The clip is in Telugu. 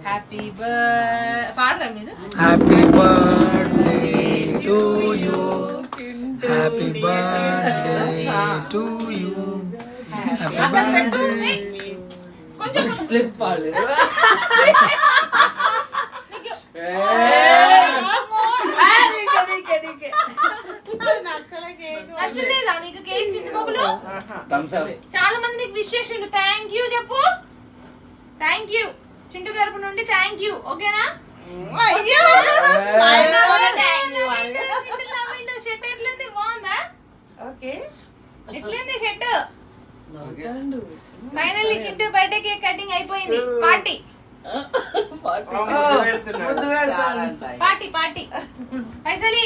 హ్యాపీ పాడరా మీరు happy birthday to you happy birthday to you happy birthday కొంచెం నచ్చలేదా నీకు కేక్ చింటు బాబులు? చాలా మంది నీకు విష్ చేసిండు. థ్యాంక్ యూ చెప్పు. థ్యాంక్ యూ చింటు తరపు నుండి థ్యాంక్ యూ. ఓకేనా? షర్ట్ ఎట్లుంది? బాగుందా? ఎట్లుంది shirt? Finally Chintu birthday cake cutting అయిపోయింది. Party party party పైసలి